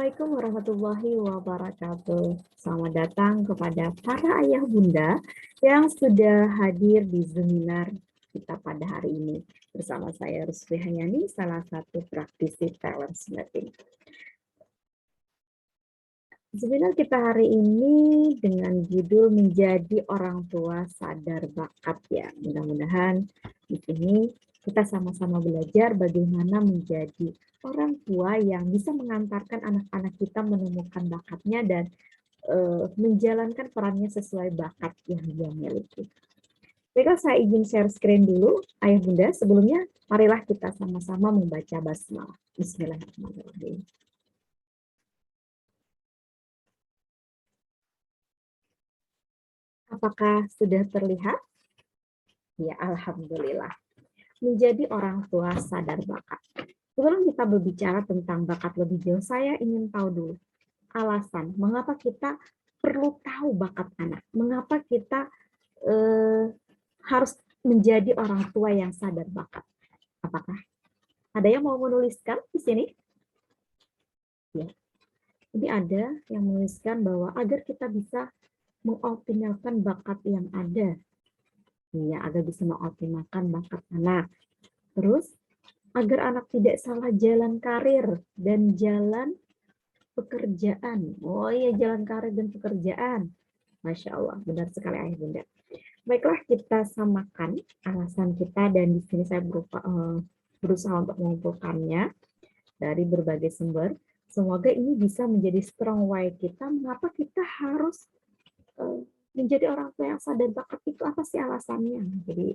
Assalamualaikum warahmatullahi wabarakatuh. Selamat datang kepada para ayah bunda yang sudah hadir di seminar kita pada hari ini. Bersama saya Rusli Hanyani, salah satu praktisi talent mapping. Seminar kita hari ini dengan judul Menjadi Orang Tua Sadar Bakat ya. Mudah-mudahan di sini kita sama-sama belajar bagaimana menjadi orang tua yang bisa mengantarkan anak-anak kita menemukan bakatnya dan menjalankan perannya sesuai bakat yang dia miliki. Baiklah, saya izin share screen dulu, ayah bunda. Sebelumnya, marilah kita sama-sama membaca basmalah. Bismillahirrahmanirrahim. Apakah sudah terlihat? Ya, alhamdulillah. Menjadi orang tua sadar bakat. Sebelum kita berbicara tentang bakat lebih jauh, saya ingin tahu dulu alasan mengapa kita perlu tahu bakat anak. Mengapa kita harus menjadi orang tua yang sadar bakat. Apakah ada yang mau menuliskan di sini? Ya. Ini ada yang menuliskan bahwa agar kita bisa mengoptimalkan bakat yang ada. Ya, agar bisa mengoptimalkan bakat anak. Terus, agar anak tidak salah jalan karir dan jalan pekerjaan. Oh iya, jalan karir dan pekerjaan. Masya Allah, benar sekali ayah bunda. Baiklah, kita samakan alasan kita dan di sini saya berusaha untuk mengumpulkannya dari berbagai sumber. Semoga ini bisa menjadi strong why kita. Mengapa kita harus menjadi orang tua yang sadar bakat itu, apa sih alasannya? Jadi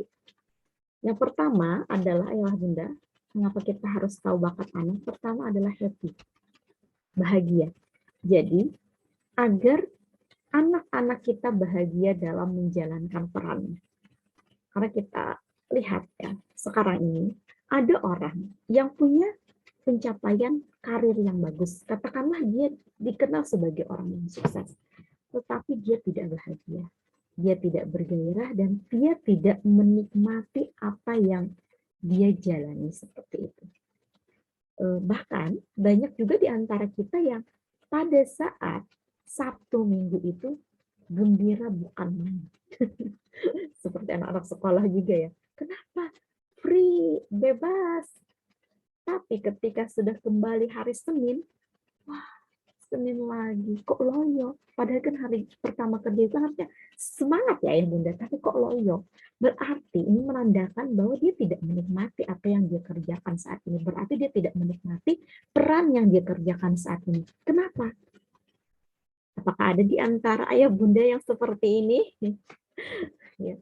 yang pertama adalah ayah bunda, mengapa kita harus tahu bakat anak? Pertama adalah happy, bahagia. Jadi agar anak-anak kita bahagia dalam menjalankan perannya. Karena kita lihat ya, sekarang ini ada orang yang punya pencapaian karir yang bagus. Katakanlah dia dikenal sebagai orang yang sukses, tetapi dia tidak bahagia. Dia tidak bergairah dan dia tidak menikmati apa yang dia jalani seperti itu. Bahkan banyak juga di antara kita yang pada saat Sabtu Minggu itu gembira bukan main. Seperti anak-anak sekolah juga ya. Kenapa? Free, bebas. Tapi ketika sudah kembali hari Senin, wah, Senin lagi, kok loyo? Padahal kan hari pertama kerja itu harusnya semangat ya ayah bunda, tapi kok loyo? Berarti ini menandakan bahwa dia tidak menikmati apa yang dia kerjakan saat ini. Berarti dia tidak menikmati peran yang dia kerjakan saat ini. Kenapa? Apakah ada di antara ayah bunda yang seperti ini? Ya.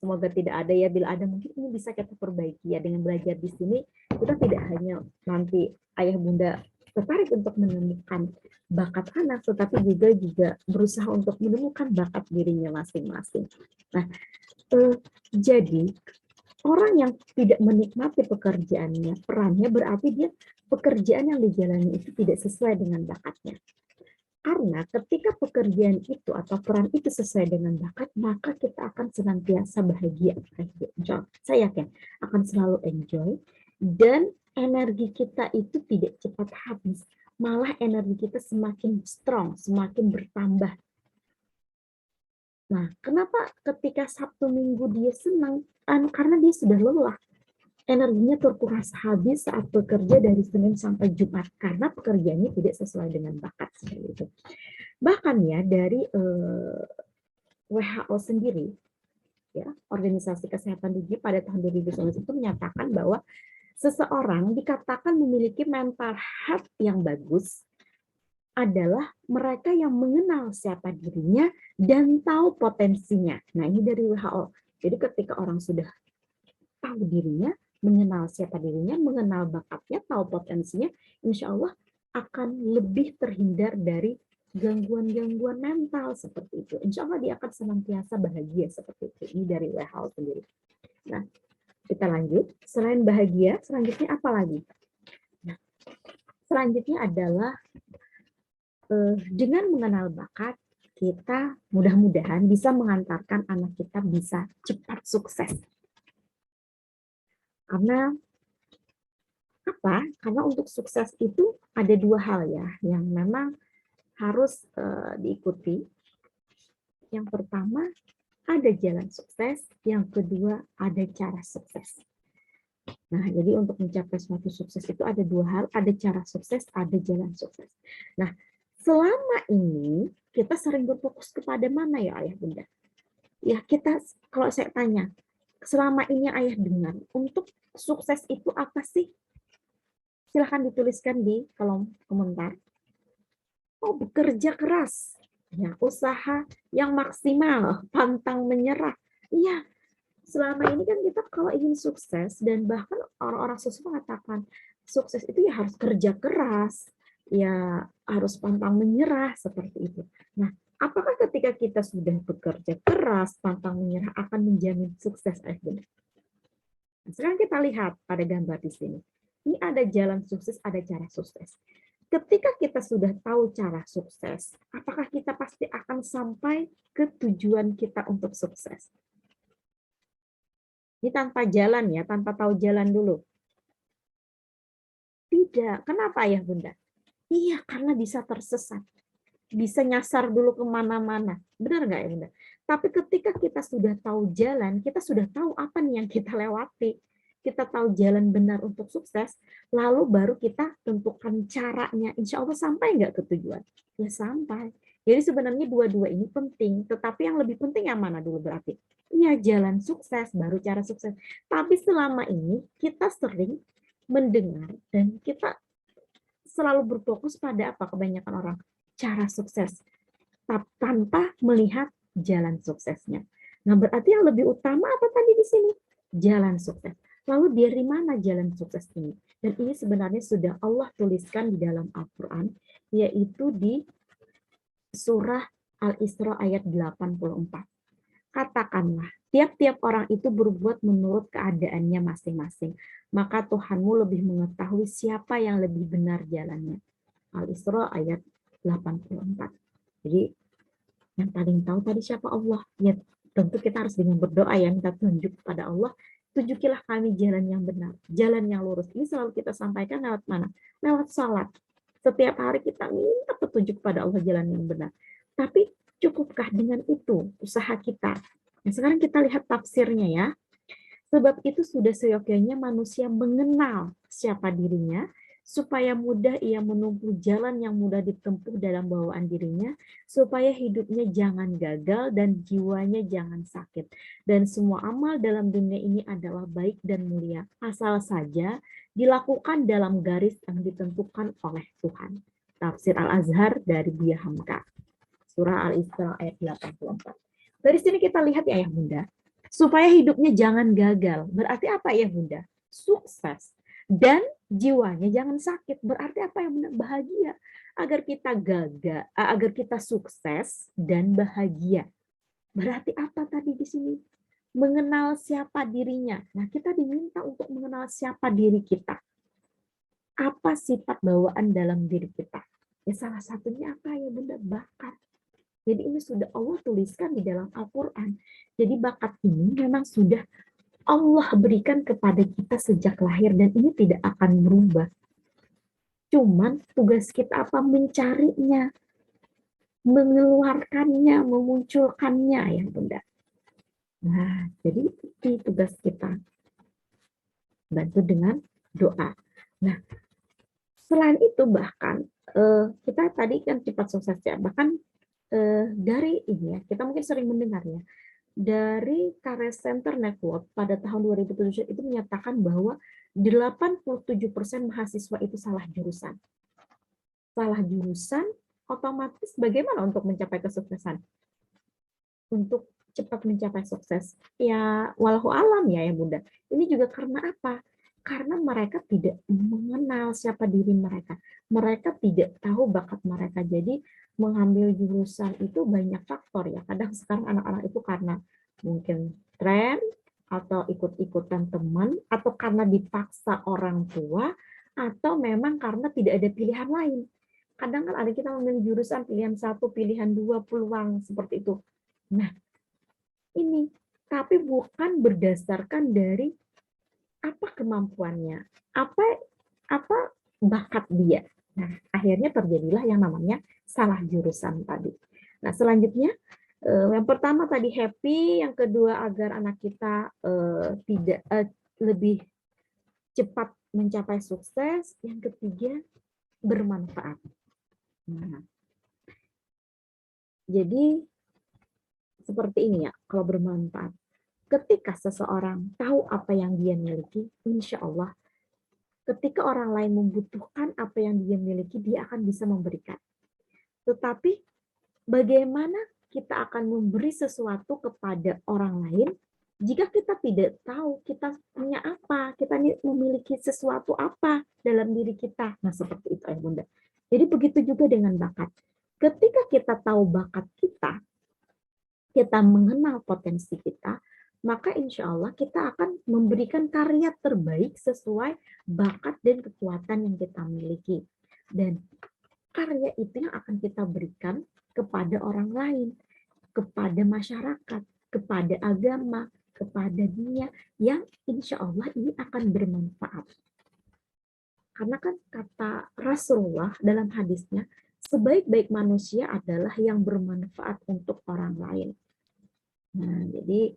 Semoga tidak ada ya. Bila ada mungkin ini bisa kita perbaiki ya dengan belajar di sini. Kita tidak hanya nanti ayah bunda tertarik untuk menemukan bakat anak, tetapi juga berusaha untuk menemukan bakat dirinya masing-masing. Nah, jadi orang yang tidak menikmati pekerjaannya, perannya, berarti dia pekerjaan yang dijalani itu tidak sesuai dengan bakatnya. Karena ketika pekerjaan itu atau peran itu sesuai dengan bakat, maka kita akan senantiasa bahagia. Saya yakin akan selalu enjoy dan energi kita itu tidak cepat habis. Malah energi kita semakin strong, semakin bertambah. Nah, kenapa ketika Sabtu Minggu dia senang? Karena dia sudah lelah. Energinya terkuras habis saat bekerja dari Senin sampai Jumat karena pekerjaannya tidak sesuai dengan bakat seperti itu. Bahkan ya dari WHO sendiri, ya Organisasi Kesehatan Dunia pada tahun 2019 itu menyatakan bahwa seseorang dikatakan memiliki mental health yang bagus adalah mereka yang mengenal siapa dirinya dan tahu potensinya. Nah ini dari WHO. Jadi ketika orang sudah tahu dirinya, mengenal siapa dirinya, mengenal bakatnya, tahu potensinya, insya Allah akan lebih terhindar dari gangguan-gangguan mental seperti itu. Insya Allah dia akan senantiasa bahagia seperti itu. Ini dari WHO sendiri. Nah, kita lanjut. Selain bahagia, selanjutnya apa lagi? Nah, selanjutnya adalah dengan mengenal bakat, kita mudah-mudahan bisa mengantarkan anak kita bisa cepat sukses. Karena Apa? Karena untuk sukses itu ada dua hal ya yang memang harus diikuti. Yang pertama, ada jalan sukses. Yang kedua, ada cara sukses. Nah, jadi untuk mencapai suatu sukses itu ada dua hal, ada cara sukses, ada jalan sukses. Nah, selama ini kita sering berfokus kepada mana ya ayah bunda? Ya kita, kalau saya tanya, selama ini ayah dengar, untuk sukses itu apa sih? Silahkan dituliskan di kolom komentar. Oh, bekerja keras. Ya, usaha yang maksimal, pantang menyerah. Iya, selama ini kan kita kalau ingin sukses, dan bahkan orang-orang sukses mengatakan sukses itu ya harus kerja keras, ya harus pantang menyerah seperti itu. Nah, apakah ketika kita sudah bekerja keras, pantang menyerah akan menjamin sukses? Nah, sekarang kita lihat pada gambar di sini. Ini ada jalan sukses, ada cara sukses. Ketika kita sudah tahu cara sukses, apakah kita pasti akan sampai ke tujuan kita untuk sukses? Ini tanpa jalan ya, tanpa tahu jalan dulu. Tidak. Kenapa ya Bunda? Iya, karena bisa tersesat. Bisa nyasar dulu kemana-mana. Benar nggak ya Bunda? Tapi ketika kita sudah tahu jalan, kita sudah tahu apa nih yang kita lewati. Kita tahu jalan benar untuk sukses, lalu baru kita tentukan caranya. Insya Allah sampai nggak ke tujuan? Ya sampai. Jadi sebenarnya dua-dua ini penting, tetapi yang lebih penting yang mana dulu berarti? Iya, jalan sukses, baru cara sukses. Tapi selama ini kita sering mendengar dan kita selalu berfokus pada apa kebanyakan orang? Cara sukses, tanpa melihat jalan suksesnya. Nah, berarti yang lebih utama apa tadi di sini? Jalan sukses. Lalu dari mana jalan sukses ini? Dan ini sebenarnya sudah Allah tuliskan di dalam Al-Quran, yaitu di surah Al-Isra ayat 84. Katakanlah, tiap-tiap orang itu berbuat menurut keadaannya masing-masing. Maka Tuhanmu lebih mengetahui siapa yang lebih benar jalannya. Al-Isra ayat 84. Jadi yang paling tahu tadi siapa? Allah. Ya, tentu kita harus dengan berdoa ya, minta tunjuk kepada Allah. Tunjukilah kami jalan yang benar, jalan yang lurus. Ini selalu kita sampaikan lewat mana? Lewat salat. Setiap hari kita minta petunjuk kepada Allah jalan yang benar. Tapi cukupkah dengan itu usaha kita? Nah, sekarang kita lihat tafsirnya ya. Sebab itu sudah seyogyanya manusia mengenal siapa dirinya, supaya mudah ia menempuh jalan yang mudah ditempuh dalam bawaan dirinya, supaya hidupnya jangan gagal dan jiwanya jangan sakit. Dan semua amal dalam dunia ini adalah baik dan mulia, asal saja dilakukan dalam garis yang ditentukan oleh Tuhan. Tafsir Al-Azhar dari Buya Hamka. Surah Al-Isra ayat 84. Dari sini kita lihat ya Bunda, supaya hidupnya jangan gagal. Berarti apa ya Bunda? Sukses. Dan jiwanya jangan sakit. Berarti apa ya Bunda? Bahagia. Agar kita gagal, agar kita sukses dan bahagia. Berarti apa tadi di sini? Mengenal siapa dirinya. Nah, kita diminta untuk mengenal siapa diri kita. Apa sifat bawaan dalam diri kita? Ya salah satunya apa ya Bunda? Bakat. Jadi ini sudah Allah tuliskan di dalam Al-Quran. Jadi bakat ini memang sudah Allah berikan kepada kita sejak lahir dan ini tidak akan berubah. Cuman tugas kita apa? Mencarinya, mengeluarkannya, memunculkannya ya Bunda. Nah, jadi itu tugas kita. Bantu dengan doa. Nah, selain itu bahkan kita tadi kan cepat sukses ya. Bahkan dari ini ya, kita mungkin sering mendengar ya, dari Career Center Network pada tahun 2007 itu menyatakan bahwa 87% mahasiswa itu salah jurusan. Salah jurusan, otomatis bagaimana untuk mencapai kesuksesan? Untuk cepat mencapai sukses. Ya, walau alam ya Bunda. Ini juga karena apa? Karena mereka tidak mengenal siapa diri mereka. Mereka tidak tahu bakat mereka. Jadi mengambil jurusan itu banyak faktor ya. Kadang sekarang anak-anak itu karena mungkin tren atau ikut-ikutan teman atau karena dipaksa orang tua atau memang karena tidak ada pilihan lain. Kadang kan ada kita memilih jurusan pilihan satu, pilihan dua, peluang seperti itu. Nah, ini tapi bukan berdasarkan dari apa kemampuannya, apa apa bakat dia. Nah, akhirnya terjadilah yang namanya salah jurusan tadi. Nah, selanjutnya yang pertama tadi happy, yang kedua agar anak kita tidak lebih cepat mencapai sukses, yang ketiga bermanfaat. Nah, jadi seperti ini ya, kalau bermanfaat. Ketika seseorang tahu apa yang dia miliki, insya Allah, ketika orang lain membutuhkan apa yang dia miliki, dia akan bisa memberikan. Tetapi bagaimana kita akan memberi sesuatu kepada orang lain jika kita tidak tahu kita punya apa, kita memiliki sesuatu apa dalam diri kita. Nah, seperti itu ya Bunda. Jadi begitu juga dengan bakat. Ketika kita tahu bakat kita mengenal potensi kita, maka insya Allah kita akan memberikan karya terbaik sesuai bakat dan kekuatan yang kita miliki. Dan karya itu yang akan kita berikan kepada orang lain, kepada masyarakat, kepada agama, kepada dunia, yang insya Allah ini akan bermanfaat. Karena kan kata Rasulullah dalam hadisnya, sebaik-baik manusia adalah yang bermanfaat untuk orang lain. Nah, jadi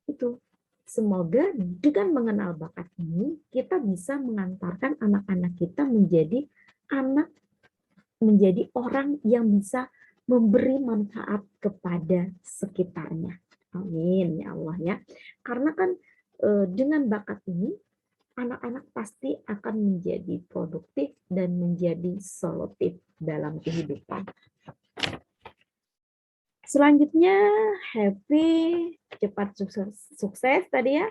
itu. Semoga dengan mengenal bakat ini, kita bisa mengantarkan anak-anak kita menjadi orang yang bisa memberi manfaat kepada sekitarnya. Amin ya Allah ya. Karena kan dengan bakat ini, anak-anak pasti akan menjadi produktif dan menjadi solutif dalam kehidupan. Selanjutnya, happy, cepat sukses tadi ya,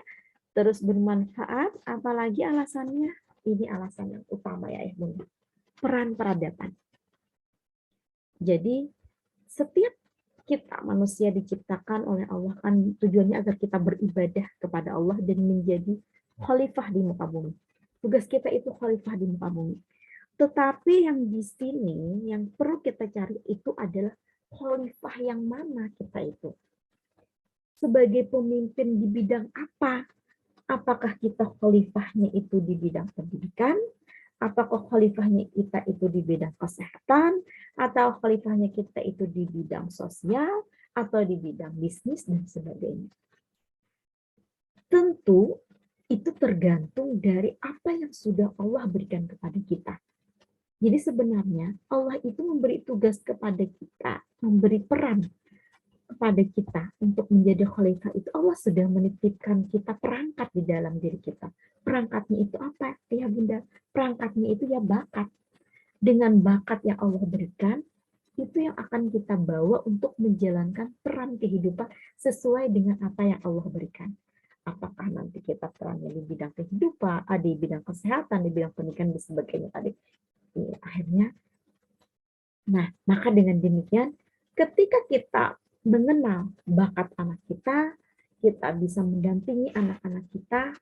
terus bermanfaat, apalagi alasannya, ini alasan yang utama ya Bunda, peran peradaban. Jadi, setiap kita manusia diciptakan oleh Allah kan tujuannya agar kita beribadah kepada Allah dan menjadi khalifah di muka bumi. Tugas kita itu khalifah di muka bumi. Tetapi yang di sini, yang perlu kita cari itu adalah khalifah yang mana kita itu. Sebagai pemimpin di bidang apa? Apakah kita khalifahnya itu di bidang pendidikan? Apakah khalifahnya kita itu di bidang kesehatan? Atau khalifahnya kita itu di bidang sosial? Atau di bidang bisnis dan sebagainya? Tentu itu tergantung dari apa yang sudah Allah berikan kepada kita. Jadi sebenarnya Allah itu memberi tugas kepada kita, memberi peran kepada kita untuk menjadi khalifah itu. Allah sudah menitipkan kita perangkat di dalam diri kita. Perangkatnya itu apa ya Bunda? Perangkatnya itu ya bakat. Dengan bakat yang Allah berikan, itu yang akan kita bawa untuk menjalankan peran kehidupan sesuai dengan apa yang Allah berikan. Apakah nanti kita perannya di bidang kehidupan, di bidang kesehatan, di bidang pendidikan, dan sebagainya tadi. Akhirnya, nah, maka dengan demikian, ketika kita mengenal bakat anak kita bisa mendampingi anak-anak kita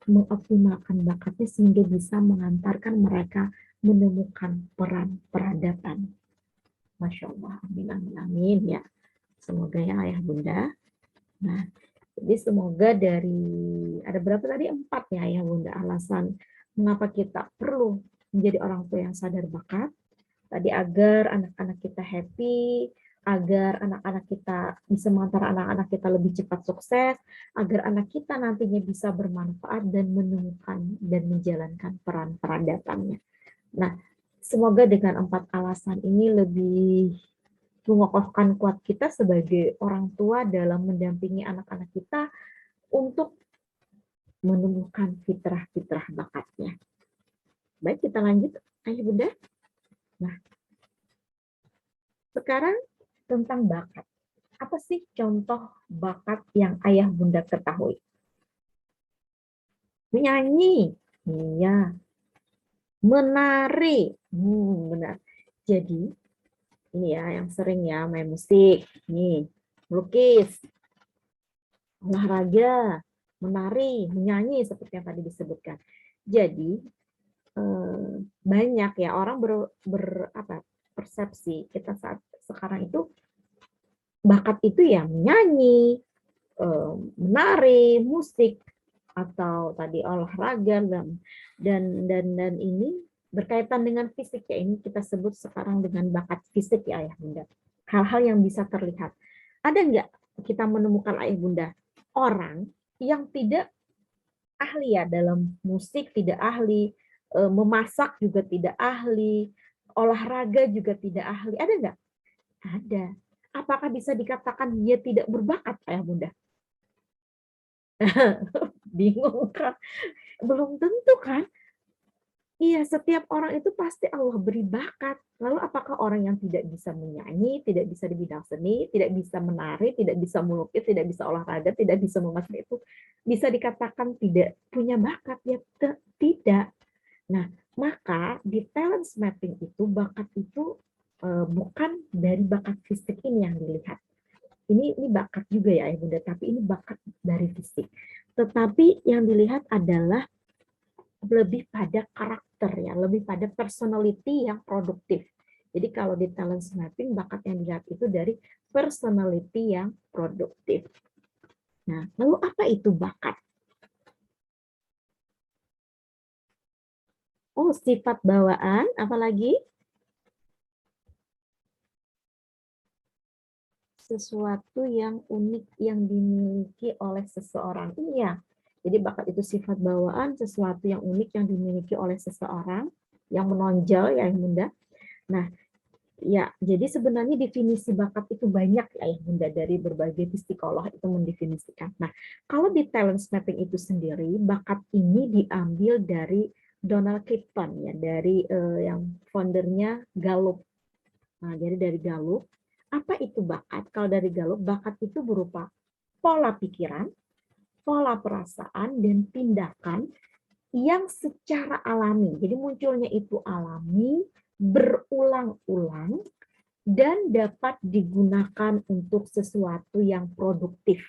mengoptimalkan bakatnya sehingga bisa mengantarkan mereka menemukan peran peradaban. Masya Allah, amin, amin, amin ya. Semoga ya Ayah Bunda. Nah, jadi semoga ada berapa tadi? 4 ya Ayah Bunda alasan mengapa kita perlu menjadi orang tua yang sadar bakat. Tadi agar anak-anak kita happy, agar anak-anak kita bisa mengantar anak-anak kita lebih cepat sukses, agar anak kita nantinya bisa bermanfaat dan menemukan dan menjalankan peran peradabannya. Nah, semoga dengan 4 alasan ini lebih mengokohkan kuat kita sebagai orang tua dalam mendampingi anak-anak kita untuk menumbuhkan fitrah-fitrah bakatnya. Baik, kita lanjut, Ayah Bunda. Nah, sekarang tentang bakat. Apa sih contoh bakat yang Ayah Bunda ketahui? Menyanyi, iya. Menari, benar. Jadi, ini ya yang sering ya main musik, nih, melukis, olahraga, menari, menyanyi seperti yang tadi disebutkan. Jadi, banyak ya orang persepsi kita saat sekarang itu bakat itu ya menyanyi, menari, musik. atau tadi olahraga dan ini berkaitan dengan fisik ya, ini kita sebut sekarang dengan bakat fisik ya ayah bunda. Hal-hal yang bisa terlihat. Ada nggak kita menemukan ayah bunda orang yang tidak ahli ya dalam musik, tidak ahli, memasak juga tidak ahli, olahraga juga tidak ahli, ada nggak? Ada. Apakah bisa dikatakan dia tidak berbakat ayah bunda? Bingung kan? Belum tentu kan? Iya, setiap orang itu pasti Allah beri bakat. Lalu apakah orang yang tidak bisa menyanyi, tidak bisa di bidang seni, tidak bisa menari, tidak bisa melukis, tidak bisa olahraga, tidak bisa memasak itu bisa dikatakan tidak punya bakat? Ya tidak. Nah, maka di talent mapping itu bakat itu bukan dari bakat fisik ini yang dilihat. Ini bakat juga ya, Bunda, tapi ini bakat dari fisik. Tetapi yang dilihat adalah lebih pada karakter ya, lebih pada personality yang produktif. Jadi kalau di talent mapping, bakat yang dilihat itu dari personality yang produktif. Nah, lalu apa itu bakat? Oh, sifat bawaan, apalagi? Sesuatu yang unik yang dimiliki oleh seseorang. Iya. Jadi bakat itu sifat bawaan, sesuatu yang unik yang dimiliki oleh seseorang, yang menonjol ya Bunda. Nah, ya, jadi sebenarnya definisi bakat itu banyak ya Bunda, dari berbagai psikolog itu mendefinisikan. Nah, kalau di talent mapping itu sendiri, bakat ini diambil dari Donald Clifton ya, dari yang foundernya Gallup. Nah, jadi dari Gallup, apa itu bakat? Kalau dari Gallup, bakat itu berupa pola pikiran, pola perasaan, dan tindakan yang secara alami. Jadi munculnya itu alami, berulang-ulang, dan dapat digunakan untuk sesuatu yang produktif.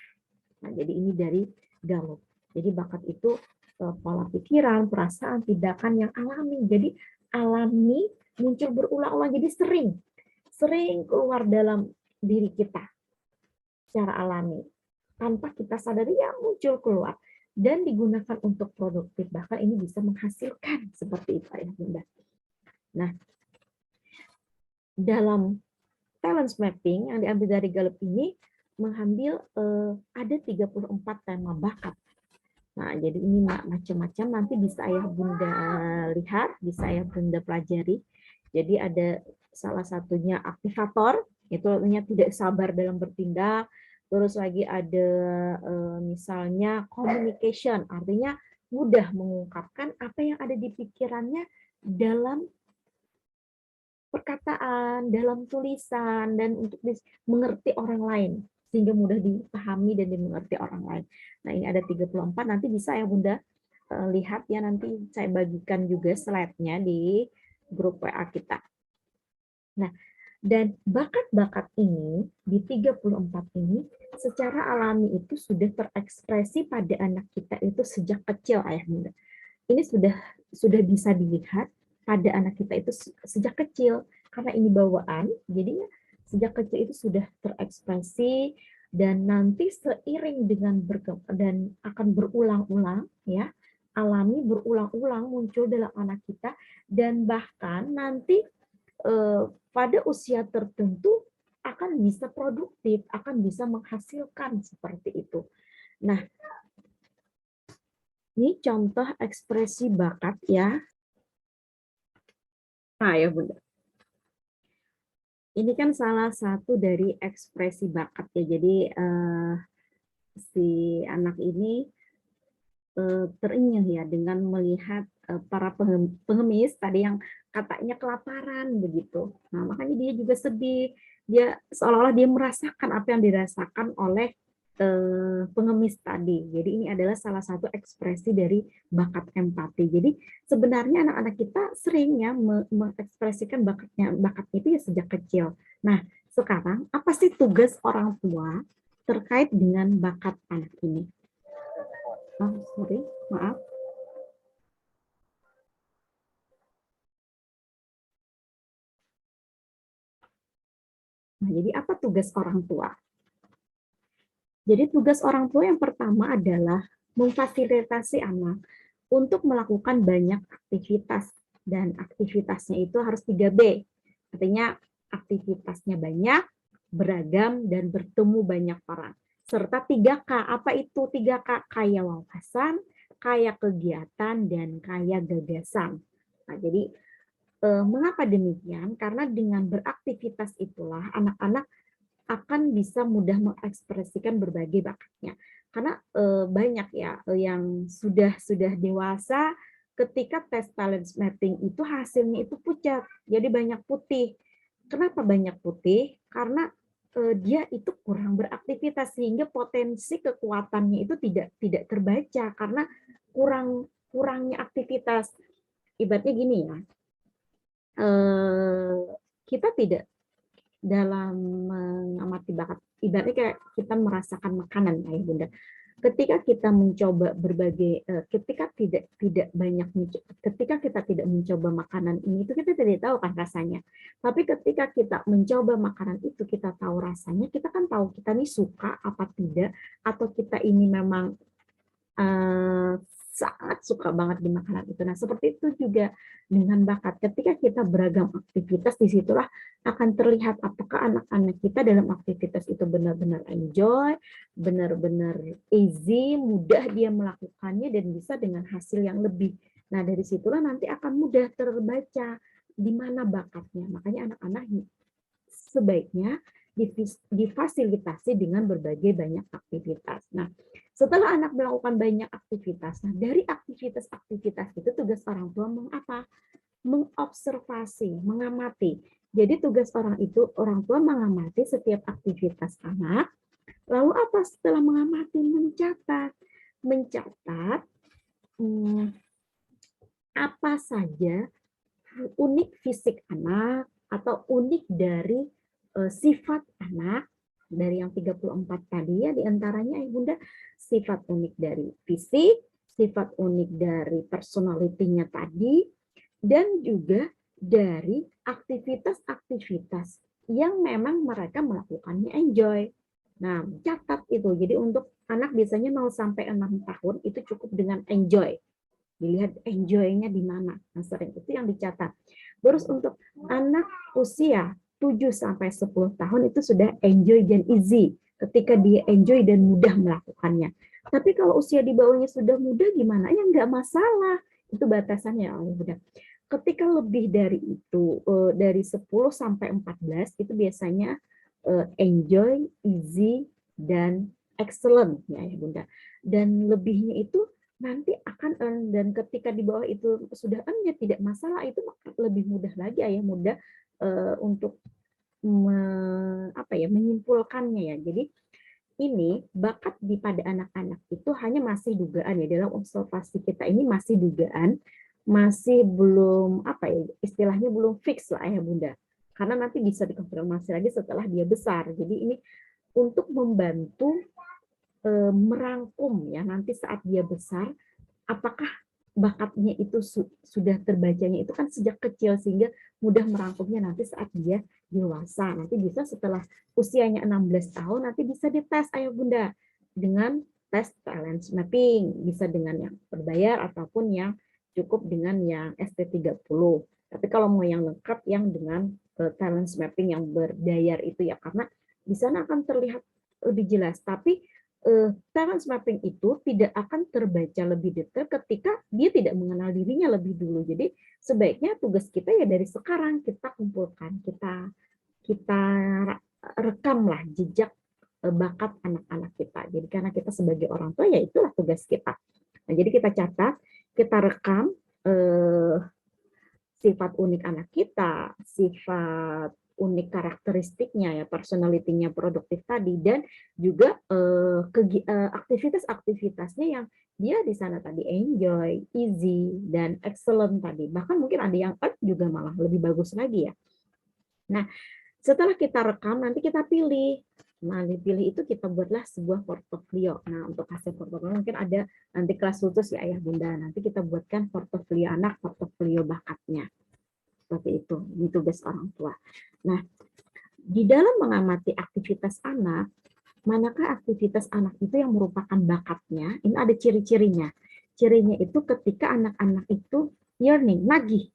Nah, jadi ini dari Gallup. Jadi bakat itu pola pikiran, perasaan, tindakan yang alami. Jadi alami, muncul berulang-ulang, jadi sering keluar dalam diri kita secara alami. Tanpa kita sadari ya muncul keluar. Dan digunakan untuk produktif. Bahkan ini bisa menghasilkan seperti itu ya Bunda. Nah, dalam talent mapping yang diambil dari Gallup ini mengambil ada 34 tema bakat. Nah, jadi ini macam-macam, nanti bisa ayah bunda lihat, bisa ayah bunda pelajari. Jadi ada salah satunya aktivator, itu artinya tidak sabar dalam bertindak. Terus lagi ada misalnya communication, artinya mudah mengungkapkan apa yang ada di pikirannya dalam perkataan, dalam tulisan, dan untuk mengerti orang lain, sehingga mudah dipahami dan dimengerti orang lain. Nah, ini ada 34, nanti bisa ya Bunda lihat ya, nanti saya bagikan juga slide-nya di grup WA kita. Nah, dan bakat-bakat ini, di 34 ini, secara alami itu sudah terekspresi pada anak kita itu sejak kecil, ayah bunda. Ini sudah bisa dilihat pada anak kita itu sejak kecil, karena ini bawaan, jadinya sejak kecil itu sudah terekspresi, dan nanti seiring dengan dan akan berulang-ulang ya, alami berulang-ulang muncul dalam anak kita, dan bahkan nanti pada usia tertentu akan bisa produktif, akan bisa menghasilkan seperti itu. Nah, ini contoh ekspresi bakat ya. Nah, ya Bunda. Ini kan salah satu dari ekspresi bakat ya. Jadi si anak ini terenyuh ya dengan melihat para pengemis tadi yang katanya kelaparan begitu. Nah, makanya dia juga sedih. Dia seolah-olah dia merasakan apa yang dirasakan oleh pengemis tadi. Jadi ini adalah salah satu ekspresi dari bakat empati. Jadi sebenarnya anak-anak kita seringnya mengekspresikan bakat itu ya sejak kecil. Nah, sekarang apa sih tugas orang tua terkait dengan bakat anak ini? Oh, sorry, maaf. Nah, jadi apa tugas orang tua? Jadi tugas orang tua yang pertama adalah memfasilitasi anak untuk melakukan banyak aktivitas, dan aktivitasnya itu harus 3B. Artinya aktivitasnya banyak, beragam, dan bertemu banyak orang. Serta 3K. Apa itu 3K? Kaya wawasan, kaya kegiatan, dan kaya gagasan. Nah, jadi mengapa demikian? Karena dengan beraktivitas itulah anak-anak akan bisa mudah mengekspresikan berbagai bakatnya. Karena banyak ya yang sudah dewasa, ketika tes talent mapping itu hasilnya itu pucat, jadi banyak putih. Kenapa banyak putih? Karena dia itu kurang beraktivitas, sehingga potensi kekuatannya itu tidak terbaca karena kurangnya aktivitas. Ibaratnya gini ya, kita tidak dalam mengamati bakat, ibaratnya kayak kita merasakan makanan, ayah bunda. Ketika kita mencoba berbagai, ketika ketika kita tidak mencoba makanan ini, itu kita tidak tahu kan rasanya. Tapi ketika kita mencoba makanan itu, kita tahu rasanya, kita kan tahu kita ini suka apa tidak, atau kita ini memang sangat suka banget di makanan itu. Nah, seperti itu juga dengan bakat. Ketika kita beragam aktivitas, disitulah akan terlihat apakah anak-anak kita dalam aktivitas itu benar-benar enjoy, benar-benar easy, mudah dia melakukannya, dan bisa dengan hasil yang lebih. Nah, dari situlah nanti akan mudah terbaca di mana bakatnya. Makanya anak-anak sebaiknya difasilitasi dengan berbagai banyak aktivitas. Nah, setelah anak melakukan banyak aktivitas, nah dari aktivitas-aktivitas itu tugas orang tua mengapa? Mengobservasi, mengamati. Jadi tugas orang tua mengamati setiap aktivitas anak. Lalu apa setelah mengamati? Mencatat. Mencatat apa saja unik fisik anak atau unik dari sifat anak dari yang 34 tadi ya, diantaranya Bunda sifat unik dari fisik, sifat unik dari personality-nya tadi, dan juga dari aktivitas-aktivitas yang memang mereka melakukannya enjoy. Nah, catat itu. Jadi untuk anak biasanya 0 sampai 6 tahun itu cukup dengan enjoy. Dilihat enjoy-nya di mana. Nah, sering itu yang dicatat. Terus untuk anak usia 7 sampai 10 tahun itu sudah enjoy dan easy. Ketika dia enjoy dan mudah melakukannya. Tapi kalau usia di bawahnya sudah mudah gimana? Ya nggak masalah. Itu batasannya. Udah. Ketika lebih dari itu, dari 10 sampai 14 itu biasanya enjoy, easy, dan excellent ya Bunda. Dan lebihnya itu nanti akan dan ketika di bawah itu sudah ya tidak masalah, itu lebih mudah lagi ya, mudah untuk menyimpulkannya ya. Jadi ini bakat pada anak-anak itu hanya masih dugaan ya, dalam observasi kita ini masih dugaan, masih belum istilahnya belum fix lah ya Bunda, karena nanti bisa dikonfirmasi lagi setelah dia besar. Jadi ini untuk membantu merangkum ya nanti saat dia besar, apakah bakatnya itu sudah terbacanya itu kan sejak kecil, sehingga mudah merangkumnya nanti saat dia dewasa. Nanti bisa setelah usianya 16 tahun nanti bisa dites ayah bunda dengan tes talent mapping, bisa dengan yang berbayar ataupun yang cukup dengan yang ST30. Tapi kalau mau yang lengkap yang dengan talent mapping yang berbayar itu ya, karena di sana akan terlihat lebih jelas. Tapi talent mapping itu tidak akan terbaca lebih detail ketika dia tidak mengenal dirinya lebih dulu. Jadi sebaiknya tugas kita ya dari sekarang kita kumpulkan, kita rekamlah jejak bakat anak-anak kita. Jadi karena kita sebagai orang tua ya itulah tugas kita. Nah, jadi kita catat, kita rekam sifat unik anak kita, sifat unik karakteristiknya ya, personality-nya produktif tadi, dan juga aktivitas-aktivitasnya yang dia di sana tadi enjoy, easy, dan excellent tadi. Bahkan mungkin ada yang juga malah lebih bagus lagi ya. Nah, setelah kita rekam nanti kita pilih. Nah, dipilih itu kita buatlah sebuah portofolio. Nah, untuk hasil portofolio mungkin ada nanti kelas khusus ya ayah bunda. Nanti kita buatkan portofolio anak, portofolio bakatnya. Seperti itu tugas orang tua. Nah, di dalam mengamati aktivitas anak, manakah aktivitas anak itu yang merupakan bakatnya. Ini ada ciri-cirinya. Cirinya itu ketika anak-anak itu yearning, nagih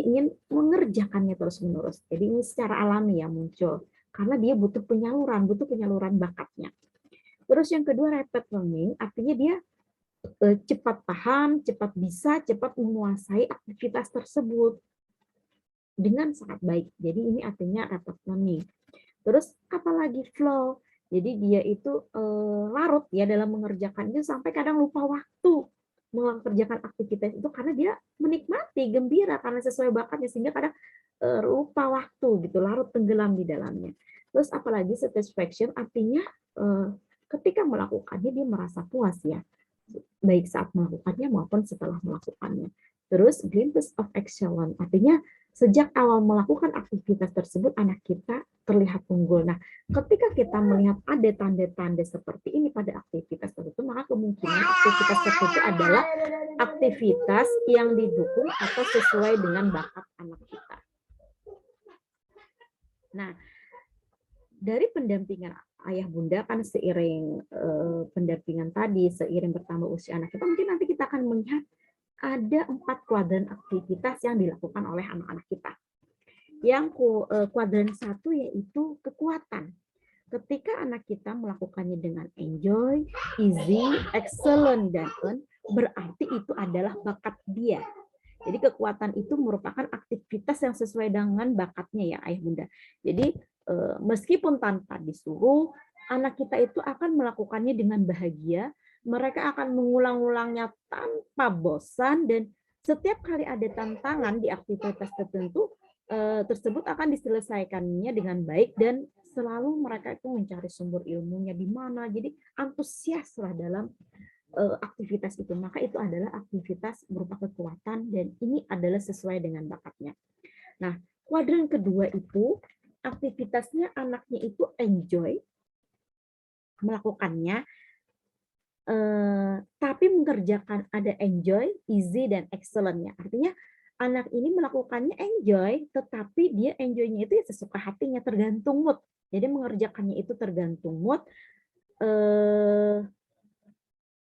ingin mengerjakannya terus-menerus. Jadi ini secara alami ya muncul. Karena dia butuh penyaluran bakatnya. Terus yang kedua rapid learning, artinya dia cepat paham, cepat bisa, cepat menguasai aktivitas tersebut dengan sangat baik. Jadi ini artinya rapid learning. Terus apalagi flow. Jadi dia itu larut ya dalam mengerjakan itu sampai kadang lupa waktu mengerjakan aktivitas itu karena dia menikmati, gembira karena sesuai bakatnya sehingga kadang lupa waktu gitu, larut tenggelam di dalamnya. Terus apalagi satisfaction artinya ketika melakukannya dia merasa puas ya, baik saat melakukannya maupun setelah melakukannya. Terus glimpse of excellence artinya sejak awal melakukan aktivitas tersebut anak kita terlihat unggul. Nah, ketika kita melihat ada tanda-tanda seperti ini pada aktivitas tertentu, maka kemungkinan aktivitas tertentu adalah aktivitas yang didukung atau sesuai dengan bakat anak kita. Nah, dari pendampingan ayah bunda kan seiring pendampingan tadi, seiring bertambah usia anak kita, mungkin nanti kita akan melihat ada 4 kuadran aktivitas yang dilakukan oleh anak-anak kita. Yang kuadran 1 yaitu kekuatan. Ketika anak kita melakukannya dengan enjoy, easy, excellent, dan earn, berarti itu adalah bakat dia. Jadi kekuatan itu merupakan aktivitas yang sesuai dengan bakatnya ya ayah bunda. Jadi meskipun tanpa disuruh, anak kita itu akan melakukannya dengan bahagia. Mereka akan mengulang-ulangnya tanpa bosan dan setiap kali ada tantangan di aktivitas tertentu tersebut akan diselesaikannya dengan baik dan selalu mereka itu mencari sumber ilmunya di mana. Jadi antusiaslah dalam aktivitas itu. Maka itu adalah aktivitas berupa kekuatan dan ini adalah sesuai dengan bakatnya. Nah, kuadran kedua itu aktivitasnya anaknya itu enjoy melakukannya, tapi mengerjakan ada enjoy, easy, dan excellent-nya. Artinya anak ini melakukannya enjoy, tetapi dia enjoy-nya itu ya sesuka hatinya, tergantung mood. Jadi mengerjakannya itu tergantung mood,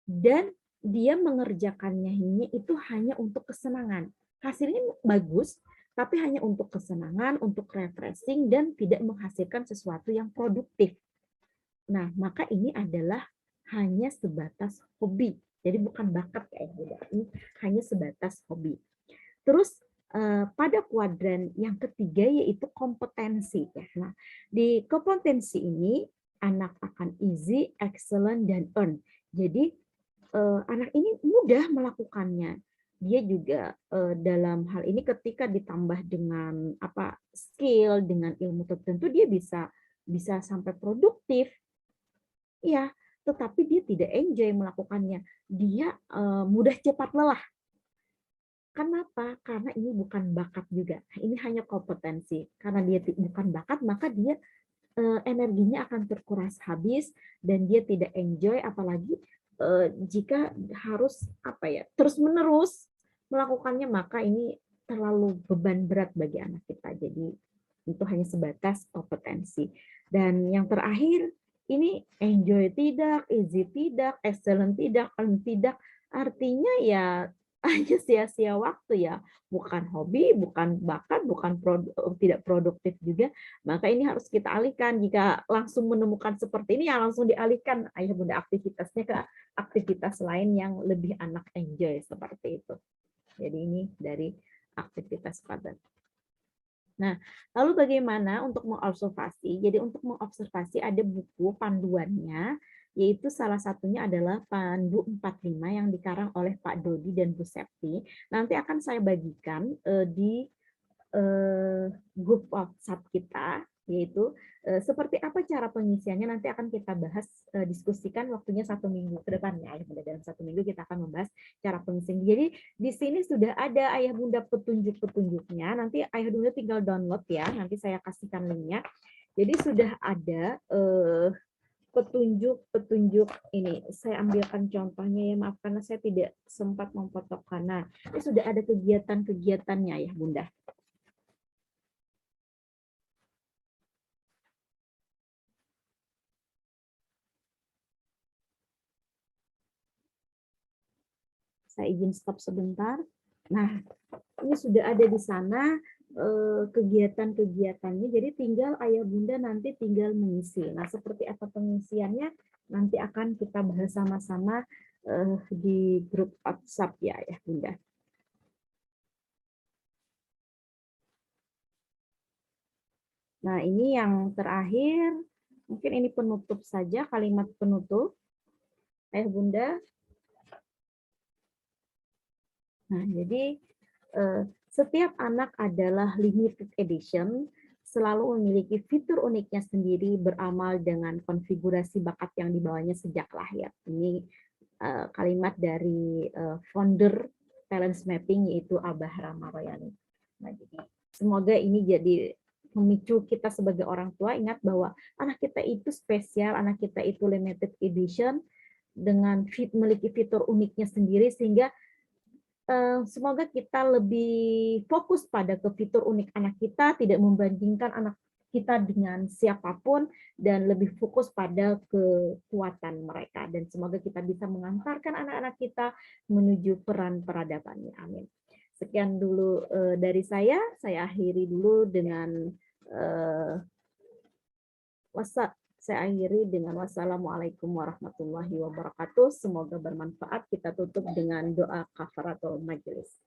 dan dia mengerjakannya itu hanya untuk kesenangan. Hasilnya bagus, tapi hanya untuk kesenangan, untuk refreshing, dan tidak menghasilkan sesuatu yang produktif. Nah, maka ini adalah hanya sebatas hobi. Jadi bukan bakat kayak gitu. Ini hanya sebatas hobi. Terus pada kuadran yang ketiga yaitu kompetensi. Nah, di kompetensi ini anak akan easy, excellent, dan earn. Jadi anak ini mudah melakukannya. Dia juga dalam hal ini ketika ditambah dengan skill, dengan ilmu tertentu dia bisa sampai produktif. Ya, tetapi dia tidak enjoy melakukannya. Dia mudah cepat lelah. Kenapa? Karena ini bukan bakat juga. Ini hanya kompetensi. Karena dia bukan bakat, maka dia energinya akan terkuras habis dan dia tidak enjoy, apalagi jika harus terus-menerus melakukannya, maka ini terlalu beban berat bagi anak kita. Jadi itu hanya sebatas kompetensi. Dan yang terakhir ini enjoy tidak, easy tidak, excellent tidak, earn tidak, artinya ya hanya sia-sia waktu ya, bukan hobi, bukan bakat, bukan tidak produktif juga. Maka ini harus kita alihkan. Jika langsung menemukan seperti ini ya langsung dialihkan ayah bunda aktivitasnya ke aktivitas lain yang lebih anak enjoy seperti itu. Jadi ini dari aktivitas padat. Nah, lalu bagaimana untuk mengobservasi? Jadi untuk mengobservasi ada buku panduannya, yaitu salah satunya adalah Pandu 45 yang dikarang oleh Pak Dodi dan Bu Septi. Nanti akan saya bagikan di grup WhatsApp kita, yaitu seperti apa cara pengisiannya nanti akan kita bahas, diskusikan waktunya 1 minggu ke depan ya. Dalam 1 minggu kita akan membahas cara pengisian. Jadi di sini sudah ada ayah bunda petunjuk-petunjuknya. Nanti ayah bunda tinggal download ya. Nanti saya kasihkan linknya. Jadi sudah ada petunjuk ini. Saya ambilkan contohnya ya, maaf karena saya tidak sempat memfotokan. Nah, ini sudah ada kegiatan-kegiatannya ya bunda. Saya izin stop sebentar. Nah, ini sudah ada di sana kegiatan-kegiatannya, jadi tinggal ayah bunda nanti tinggal mengisi. Nah, seperti apa pengisiannya nanti akan kita bahas sama-sama di grup WhatsApp ya ayah bunda. Nah, ini yang terakhir, mungkin ini penutup saja, kalimat penutup ayah bunda. Nah, jadi setiap anak adalah limited edition, selalu memiliki fitur uniknya sendiri, beramal dengan konfigurasi bakat yang dibawanya sejak lahir. Ini kalimat dari founder Talent Mapping, yaitu Abah Rama Royani. Nah, jadi semoga ini jadi memicu kita sebagai orang tua ingat bahwa anak kita itu spesial, anak kita itu limited edition dengan memiliki fitur uniknya sendiri, sehingga semoga kita lebih fokus pada ke fitur unik anak kita, tidak membandingkan anak kita dengan siapapun, dan lebih fokus pada kekuatan mereka. Dan semoga kita bisa mengantarkan anak-anak kita menuju peran peradabannya. Amin. Sekian dulu dari saya akhiri dulu dengan saya akhiri dengan wassalamualaikum warahmatullahi wabarakatuh. Semoga bermanfaat. Kita tutup dengan doa kafaratul majelis.